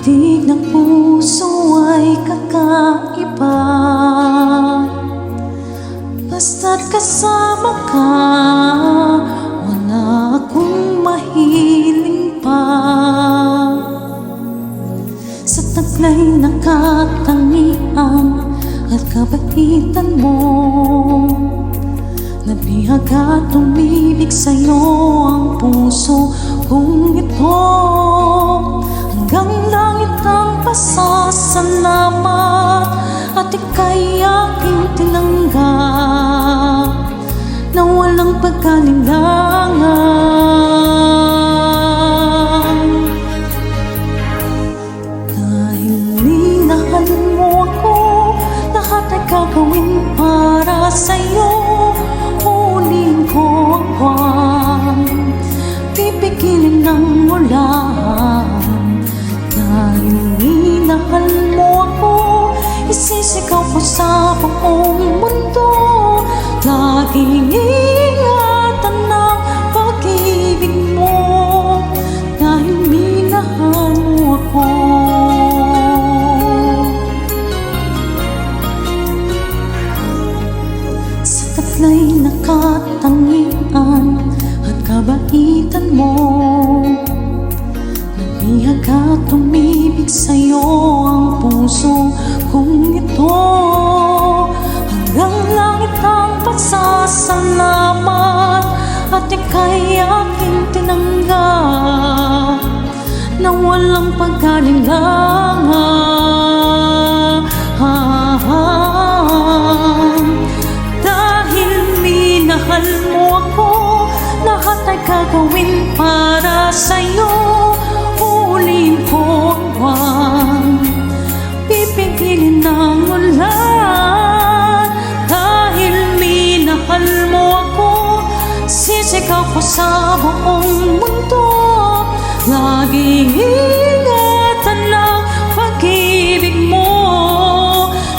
Pag-ibig ng puso ay kakaiba, basta't kasama ka, wala akong mahiling pa. Sa taglay na katangian at kabaitan mo, nabihag at umibig sa'yo ang puso kong ito. Hanggang langit ang pasasalamat at ika'y aking tinanggap na walang pagkalinlangan. Dahil minahal mo ako, lahat ay gagawin para sa'yo. Unin ko ang buwan, pipigilin ng ulan. Dahil minahal mo ako, isisigaw ko sa buong mundo. Laging ingatan ng pag-ibig mo, dahil minahal mo ako. Sa taglay na katangian at kabaitan mo, nabihag at umibig sa'yo ang puso kong ito. Hanggang langit ang pagsasalamat at ika'y aking tinanggap na walang pagkalinlangan. Dahil minahal mo ako, lahat ay gagawin para sa'yo. Uliin ko ang buwan, pipigilin ng ulan. Dahil minahal mo ako, sisigaw ko sa buong mundo. Laging ingatan ng pag-ibig mo,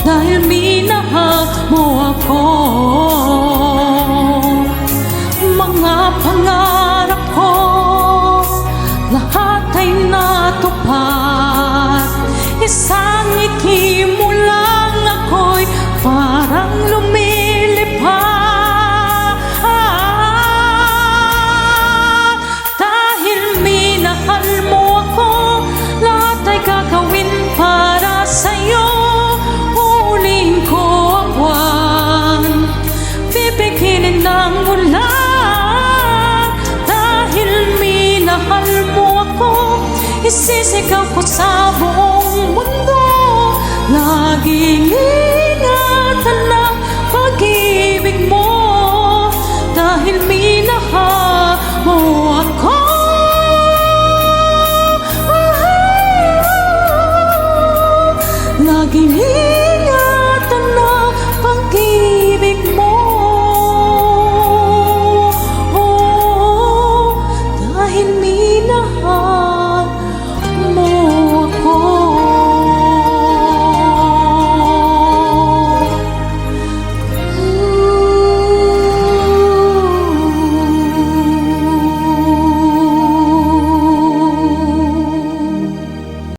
dahil minahal mo ako. Mga pangarap ko, lahat ay natupad. Isang ngiti mo lang, ako'y parang lumilipad. Dahil minahal mo ako, lahat ay gagawin para sa'yo. Uliin ko ang buwan, pipigilin ng ulan. Dahil minahal mo ako, isisigaw ko sa buong mundo. Laging ingatan ng pag-ibig mo, dahil minahal mo ako. Laging